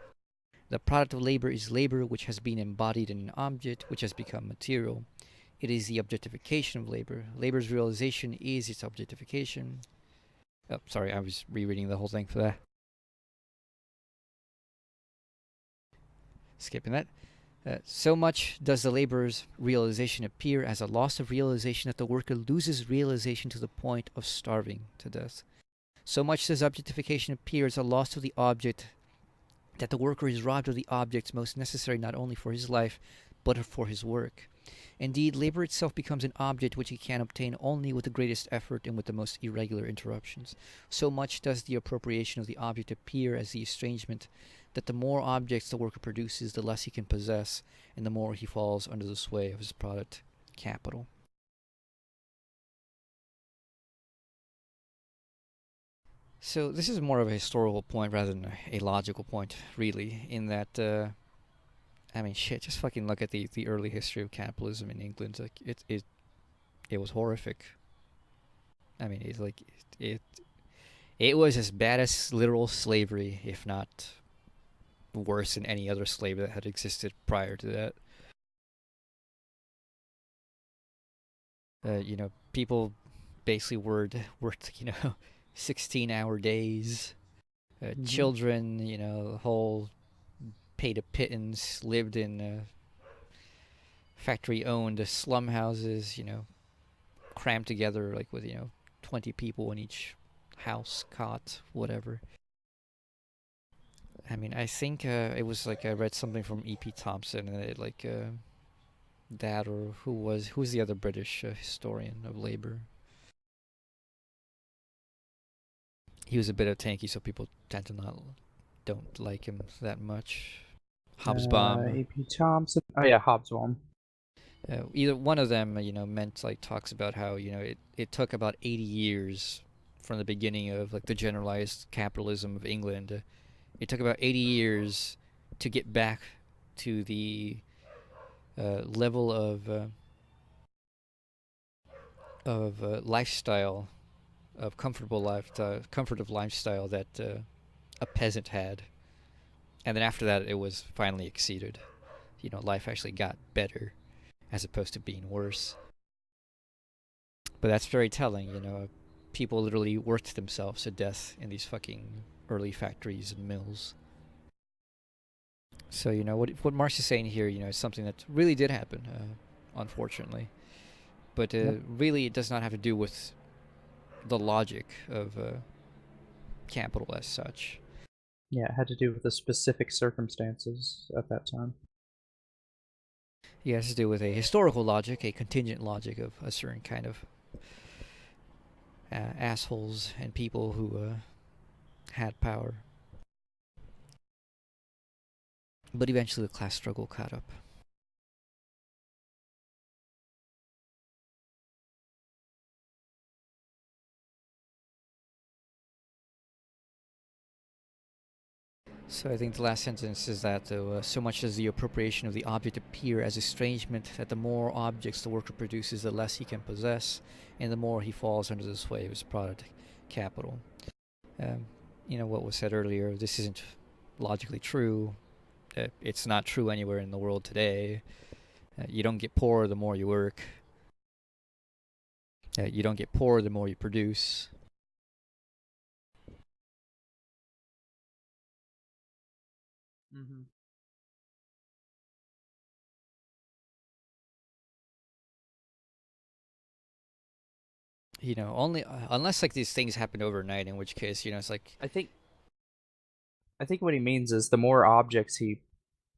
The product of labor is labor which has been embodied in an object, which has become material. It is the objectification of labor. Labor's realization is its objectification. Oh, sorry, I was rereading the whole thing for that. Skipping that. So much does the laborer's realization appear as a loss of realization that the worker loses realization to the point of starving to death. So much does objectification appear as a loss of the object that the worker is robbed of the objects most necessary not only for his life, but for his work. Indeed, labor itself becomes an object which he can obtain only with the greatest effort and with the most irregular interruptions. So much does the appropriation of the object appear as the estrangement that the more objects the worker produces, the less he can possess, and the more he falls under the sway of his product, capital. So this is more of a historical point rather than a logical point, really, in that, shit, just fucking look at the early history of capitalism in England. Like, it was horrific. I mean, it was as bad as literal slavery, if not worse than any other slave that had existed prior to that. People basically worked 16-hour days. Children, the whole paid a pittance, lived in factory-owned slum houses, crammed together, like, with 20 people in each house, cot, whatever. I mean, I think it was like I read something from E.P. Thompson, and that, or who's the other British historian of labor? He was a bit of tanky, so people tend to don't like him that much. Hobsbawm. A.P. Thompson. Oh yeah, Hobsbawm. Either one of them, talks about how it took about 80 years from the beginning of like the generalized capitalism of England. It took about 80 years to get back to the level of lifestyle, of comfort of lifestyle that a peasant had, and then after that, it was finally exceeded. Life actually got better as opposed to being worse. But that's very telling. People literally worked themselves to death in these fucking early factories and mills. So what Marx is saying here, is something that really did happen, unfortunately. But Yep. really, it does not have to do with the logic of capital as such. Yeah, it had to do with the specific circumstances at that time. It has to do with a historical logic, a contingent logic of a certain kind of assholes and people who had power. But eventually, the class struggle caught up. So I think the last sentence is that so much does the appropriation of the object appear as estrangement that the more objects the worker produces, the less he can possess, and the more he falls under the sway of his product capital. Um, what was said earlier, this isn't logically true. It's not true anywhere in the world today. You don't get poorer the more you work. You don't get poorer the more you produce. Mm-hmm. Only unless like these things happen overnight, in which case, it's like I think I think what he means is the more objects he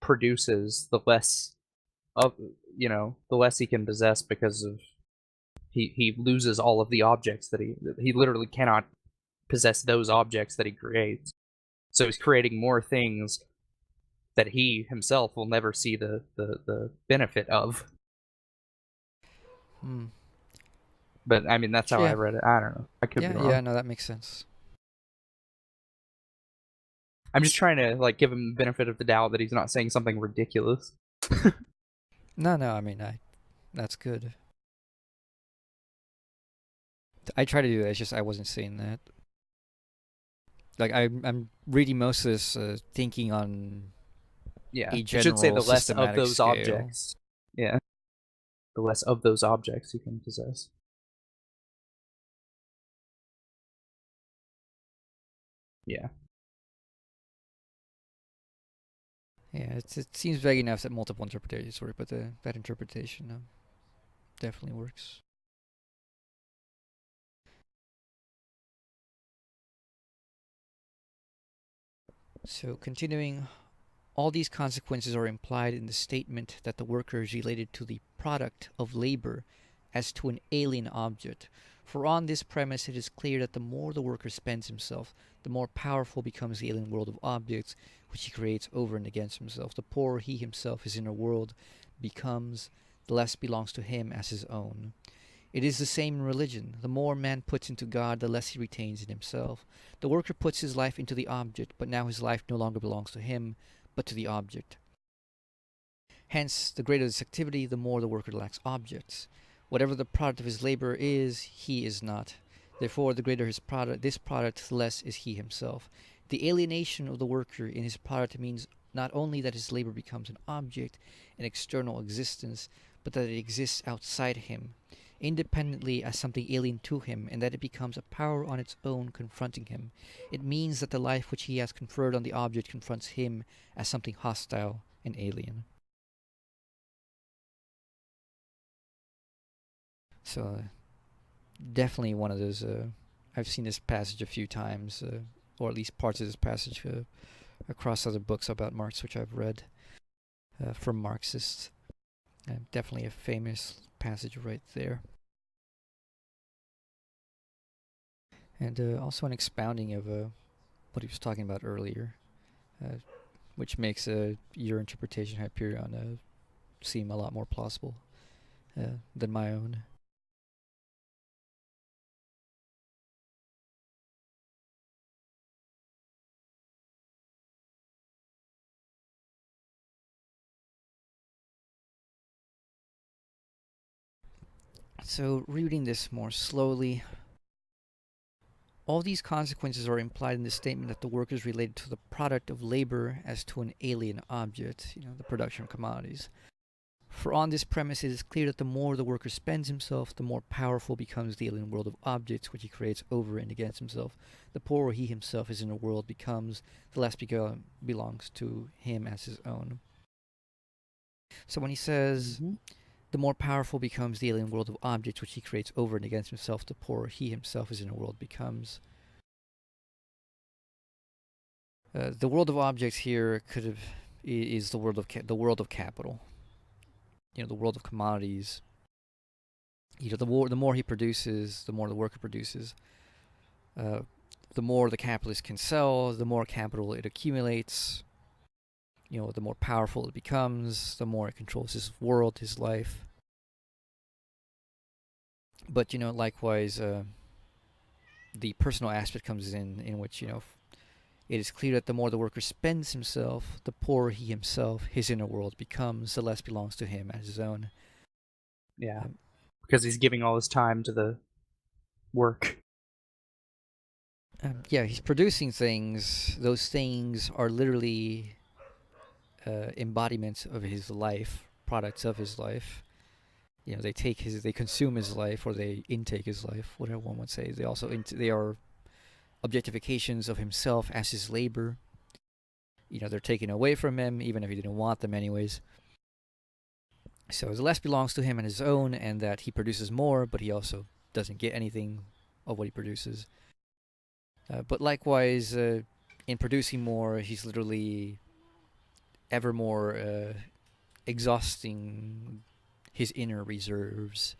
produces, the less of the less he can possess because of he loses all of the objects that he literally cannot possess those objects that he creates. So he's creating more things that he himself will never see the benefit of. hmm. But I mean, that's how I Yeah, read it. I don't know. I could be yeah, wrong. no, that makes sense. I'm just trying to like give him the benefit of the doubt that he's not saying something ridiculous. No, I mean, that's good. I try to do that. It's just I wasn't saying that. Like I'm reading most of this thinking on Yeah, a it should say general the less of systematic those scale. objects. Yeah, the less of those objects you can possess. Yeah. Yeah, it seems vague enough that multiple interpretations work, but that interpretation definitely works. So continuing, all these consequences are implied in the statement that the worker is related to the product of labor as to an alien object. For on this premise it is clear that the more the worker spends himself, the more powerful becomes the alien world of objects which he creates over and against himself. The poorer he himself, his inner world, becomes, the less belongs to him as his own. It is the same in religion. The more man puts into God, the less he retains in himself. The worker puts his life into the object, but now his life no longer belongs to him, but to the object. Hence, the greater this activity, the more the worker lacks objects. Whatever the product of his labor is, he is not. Therefore, the greater this product, the less is he himself. The alienation of the worker in his product means not only that his labor becomes an object, an external existence, but that it exists outside him, independently as something alien to him, and that it becomes a power on its own confronting him. It means that the life which he has conferred on the object confronts him as something hostile and alien. So definitely one of those. I've seen this passage a few times, or at least parts of this passage across other books about Marx, which I've read from Marxists. Definitely a famous passage right there. And also an expounding of what he was talking about earlier, uh, which makes your interpretation, Hyperion, seem a lot more plausible than my own. So, reading this more slowly, all these consequences are implied in the statement that the work is related to the product of labor as to an alien object, the production of commodities. For on this premise, it is clear that the more the worker spends himself, the more powerful becomes the alien world of objects which he creates over and against himself. The poorer he himself is in a world becomes, the less belongs to him as his own. So when he says, the more powerful becomes the alien world of objects which he creates over and against himself, the poorer he himself is in a world becomes. The world of objects here is the world of capital. The world of commodities. The more he produces, the more the worker produces. The more the capitalist can sell, the more capital it accumulates. The more powerful it becomes, the more it controls his world, his life. But likewise, the personal aspect comes in which it is clear that the more the worker spends himself, the poorer he himself, his inner world becomes, the less belongs to him as his own. Yeah, because he's giving all his time to the work. He's producing things. Those things are literally embodiments of his life, products of his life. They consume his life, or they intake his life, whatever one would say. They are objectifications of himself as his labor. They're taken away from him, even if he didn't want them anyways. So the less belongs to him and his own, and that he produces more, but he also doesn't get anything of what he produces. But likewise, in producing more, he's literally ever more exhausting his inner reserves,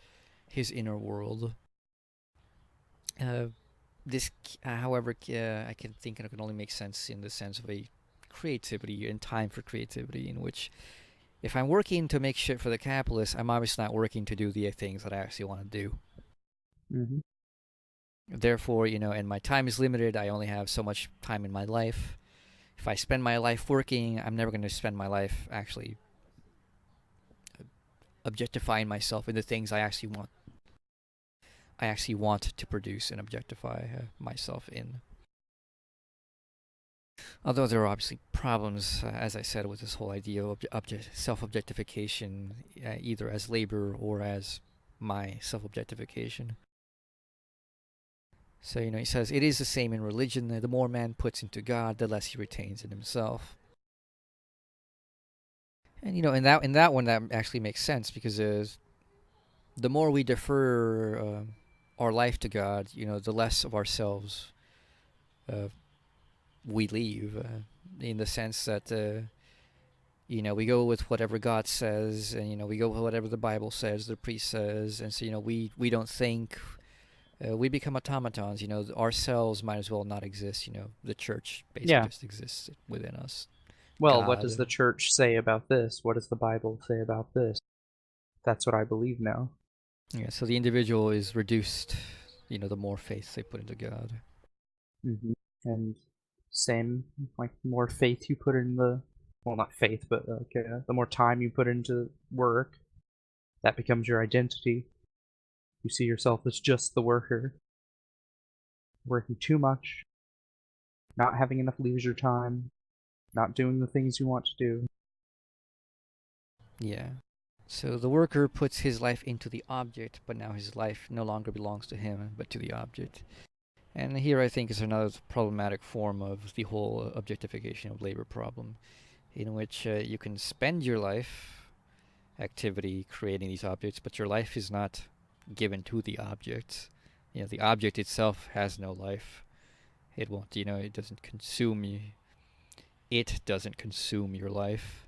his inner world. This, however, I can think it can only make sense in the sense of a creativity and time for creativity, in which if I'm working to make shit for the capitalist, I'm obviously not working to do the things that I actually want to do. Mm-hmm. Therefore, and my time is limited. I only have so much time in my life. If I spend my life working, I'm never going to spend my life actually objectifying myself in the things I actually want. I actually want to produce and objectify myself in. Although there are obviously problems, as I said, with this whole idea of self-objectification, either as labor or as my self-objectification. So, he says, it is the same in religion. The more man puts into God, the less he retains in himself. And, in that one, that actually makes sense, because the more we defer our life to God, the less of ourselves we leave, in the sense that, we go with whatever God says, and, we go with whatever the Bible says, the priest says, and so, we don't think. We become automatons. Ourselves might as well not exist. The church basically just exists within us. Well, God. What does the church say about this? What does the Bible say about this? That's what I believe now. Yeah, so the individual is reduced, the more faith they put into God. Mm-hmm. And same, like, more faith you put in the, well, not faith, but the more time you put into work, that becomes your identity. You see yourself as just the worker. Working too much, not having enough leisure time, not doing the things you want to do. Yeah. So the worker puts his life into the object, but now his life no longer belongs to him, but to the object. And here I think is another problematic form of the whole objectification of labor problem, in which you can spend your life activity creating these objects, but your life is not given to the object. The object itself has no life. It won't, it doesn't consume you. It doesn't consume your life.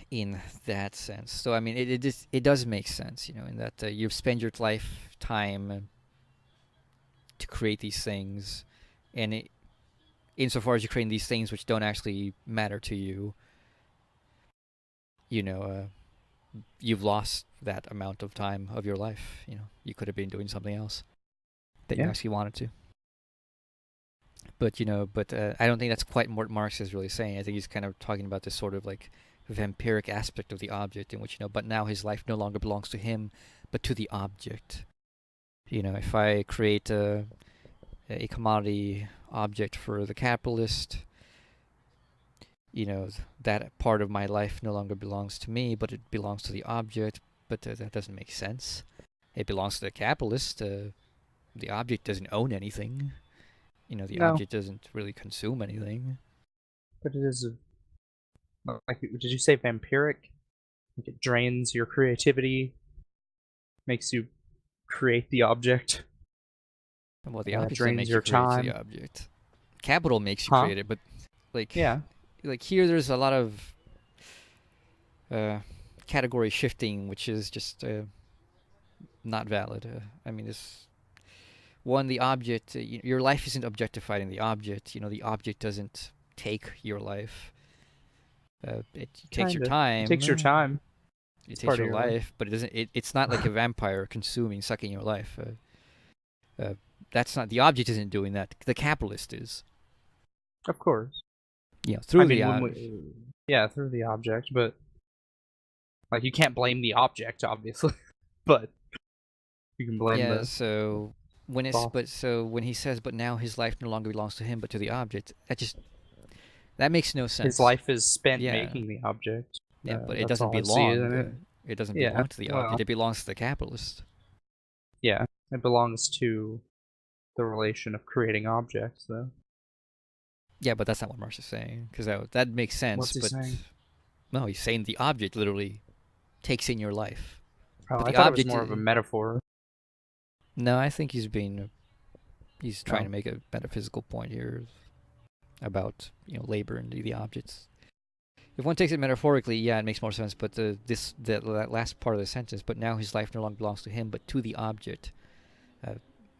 In that sense. So, I mean, it does make sense, in that you spend your lifetime to create these things, and insofar as you're creating these things which don't actually matter to you, you've lost that amount of time of your life. You could have been doing something else that you actually wanted to. But I don't think that's quite what Marx is really saying. I think he's kind of talking about this sort of like vampiric aspect of the object, in which, but now his life no longer belongs to him, but to the object. If I create a commodity object for the capitalist, that part of my life no longer belongs to me, but it belongs to the object. But that doesn't make sense. It belongs to the capitalist. The object doesn't own anything. The No, object doesn't really consume anything. but it is like, did you say vampiric? Like it drains your creativity, makes you create the object. Well, the object doesn't Drains make you your create time. the object. Capital makes you Huh? create it, but like Yeah. like here there's a lot of category shifting, which is just not valid. I mean, the object, your life isn't objectified in the object. The object doesn't take your life. It takes your Kinda. It takes your time. time. It It's takes part of your your life. life, but it doesn't. It's not like a vampire consuming, sucking your life. That's not the object. Isn't doing that. The capitalist is. Of course. Through I mean, the through the object, but like you can't blame the object, obviously, but you can blame yeah. the So when when he says, but now his life no longer belongs to him, but to the object, that makes no sense. his life is spent Yeah. making the object. Yeah, but it That's doesn't all I see, isn't belong. it? It doesn't Yeah, belong to the well. object. It belongs to the capitalist. Yeah, it belongs to the relation of creating objects, though. Yeah, but that's not what Marx is saying, because that makes sense. What's he but saying? no, he's saying the object literally takes in your life. Oh, But I the thought it was object more of a metaphor. No, I think he's trying Oh. to make a metaphysical point here about labor and the objects. If one takes it metaphorically, yeah, it makes more sense. But that last part of the sentence, but now his life no longer belongs to him, but to the object,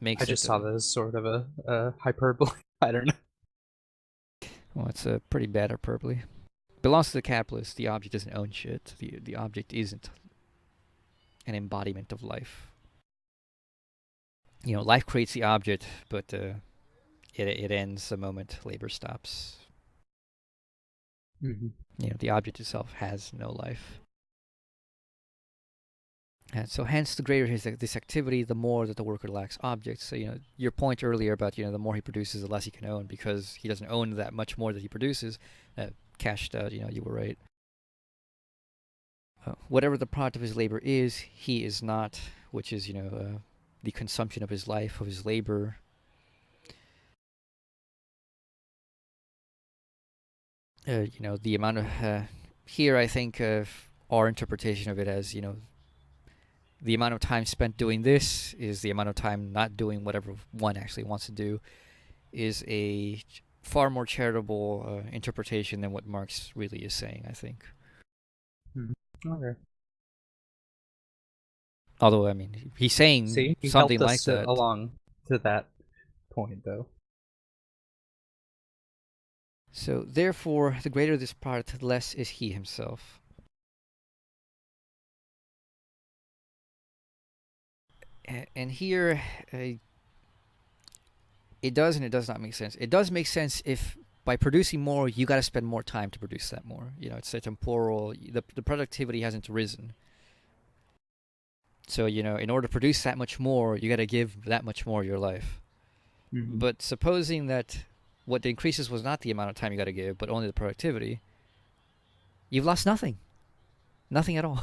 makes I just it. saw that as sort of a hyperbole. I don't know. Well, it's a pretty bad hyperbole. Belongs to the capitalist. The object doesn't own shit. The object isn't an embodiment of life. Life creates the object, but it ends the moment labor stops. Mm-hmm. The object itself has no life. And so hence the greater this activity, the more that the worker lacks objects. So, your point earlier about, the more he produces, the less he can own, because he doesn't own that much more that he produces. Cashed out, you were right. Whatever the product of his labor is, he is not, which is, the consumption of his life, of his labor. The amount of, here I think of our interpretation of it as, the amount of time spent doing this is the amount of time not doing whatever one actually wants to do, is a far more charitable interpretation than what Marx really is saying, I think. Okay. Although, I mean, he's saying something like that. Along to that point, though. So, therefore, the greater this product, the less is he himself. And here, it does and it does not make sense. It does make sense if by producing more, you got to spend more time to produce that more. It's a temporal. The productivity hasn't risen. So, in order to produce that much more, you got to give that much more of your life. Mm-hmm. But supposing that what increases was not the amount of time you got to give, but only the productivity, you've lost nothing. Nothing at all.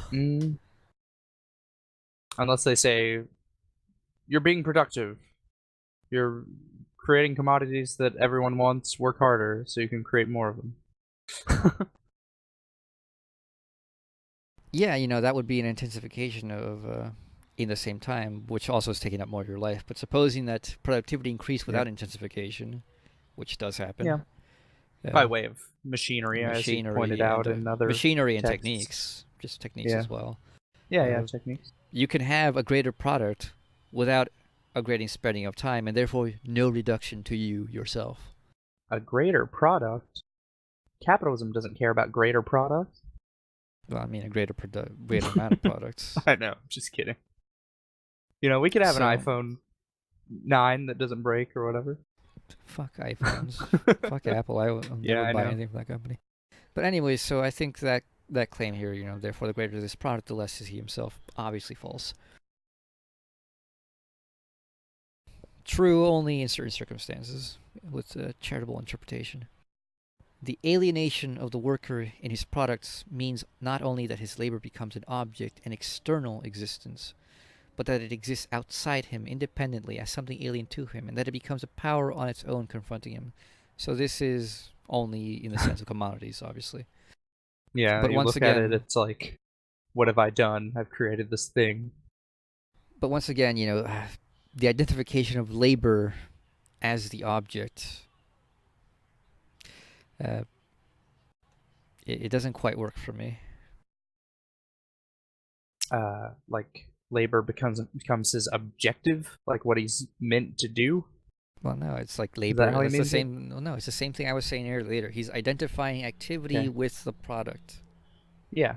Unless they say, you're being productive. You're creating commodities that everyone wants, work harder so you can create more of them. Yeah, that would be an intensification of in the same time, which also is taking up more of your life. But supposing that productivity increased without intensification, which does happen. Yeah. By way of machinery, as you pointed out in other machinery and texts. techniques, just techniques as well. Yeah, techniques. You can have a greater product without a greater spending of time, and therefore no reduction to you yourself. A greater product? Capitalism doesn't care about greater products. Well, I mean, a greater amount of products. I know, just kidding. We could have an iPhone 9 that doesn't break or whatever. Fuck iPhones. Fuck Apple. I will never buy anything from that company. But anyway, so I think that that claim here, therefore the greater this product, the less is he himself, obviously false. True only in certain circumstances, with a charitable interpretation. The alienation of the worker in his products means not only that his labor becomes an object, an external existence, but that it exists outside him independently as something alien to him, and that it becomes a power on its own confronting him. So this is only in the sense of commodities, obviously. Yeah, But you once look at it, again, it's like, what have I done? I've created this thing. the identification of labor as the object, uh, it doesn't quite work for me. Like labor becomes his objective, like what he's meant to do. Well, no, it's like Is that labor. how he That's the means it? same. No, it's the same thing I was saying earlier. He's identifying activity Okay. with the product, Yeah.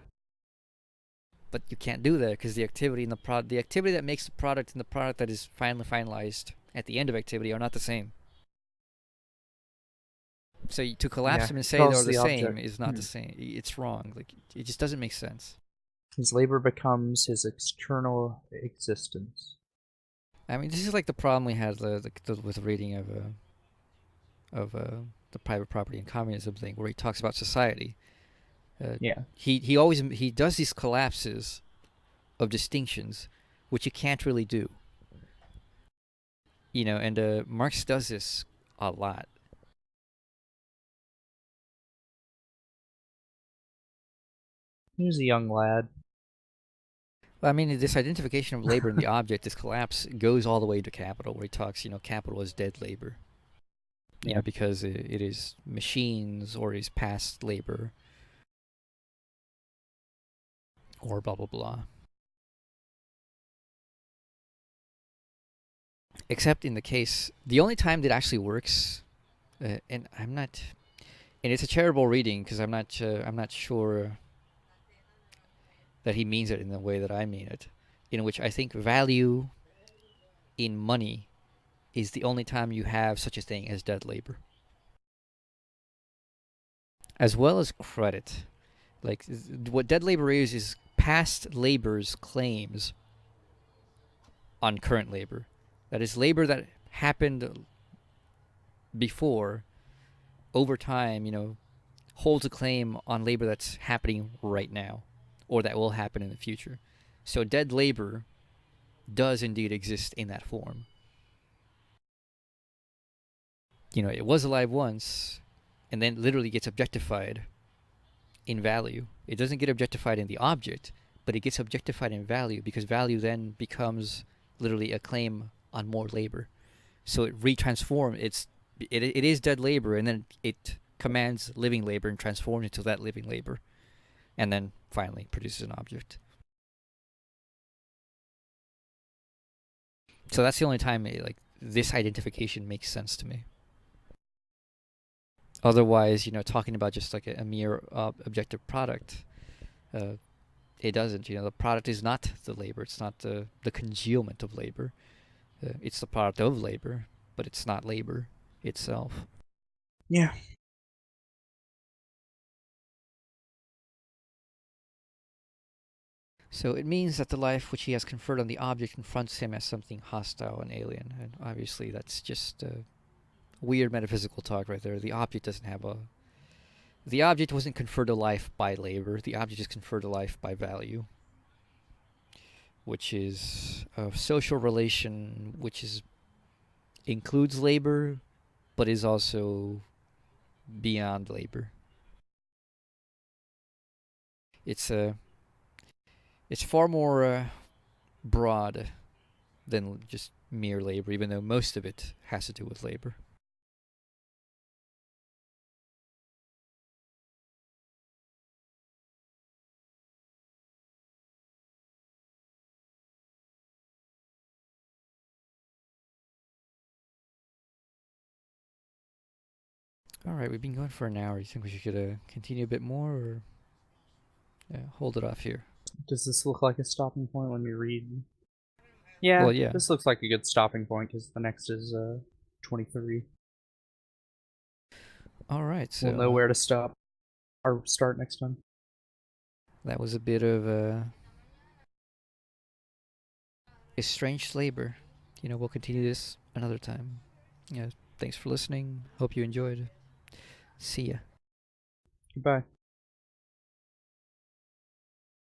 but you can't do that because the activity in the activity that makes the product and the product that is finally finalized at the end of activity are not the same. So to collapse Yeah. them and He say they're calls the the same object. is not the same. It's wrong. Like it just doesn't make sense. His labor becomes his external existence. I mean, this is like the problem we had with the reading of the private property and communism thing, where he talks about society. Yeah. He does these collapses of distinctions, which you can't really do. And Marx does this a lot. He was a young lad. I mean, this identification of labor in the object, this collapse, goes all the way to capital, where he talks, capital is dead labor. Yeah. Because it is machines or is past labor or blah blah blah. Except in the case, the only time that actually works, and I'm not, and it's a charitable reading because I'm not sure that he means it in the way that I mean it, in which I think value in money is the only time you have such a thing as dead labor, as well as credit. Like what dead labor is past labor's claims on current labor. That is labor that happened before, over time, holds a claim on labor that's happening right now or that will happen in the future. So dead labor does indeed exist in that form. It was alive once and then literally gets objectified in value. It doesn't get objectified in the object, but it gets objectified in value because value then becomes literally a claim on more labor. So it retransforms. It is dead labor, and then it commands living labor and transforms into that living labor, and then finally produces an object. So that's the only time this identification makes sense to me. Otherwise, talking about just like a mere objective product, it doesn't. The product is not the labor. It's not the congealment of labor. It's the product of labor, but it's not labor itself. Yeah. So it means that the life which he has conferred on the object confronts him as something hostile and alien. And obviously that's just weird metaphysical talk right there. The object doesn't have a... The object wasn't conferred a life by labor. The object is conferred a life by value, which is a social relation which includes labor, but is also beyond labor. It's far more broad than just mere labor, even though most of it has to do with labor. All right, we've been going for an hour. You think we should continue a bit more, or hold it off here? Does this look like a stopping point when you read? Yeah, Well, yeah. this looks like a good stopping point because the next is 23. All right, We'll know so where to stop or start next time. That was a bit of estranged labor. We'll continue this another time. Thanks for listening. Hope you enjoyed. See ya. Goodbye.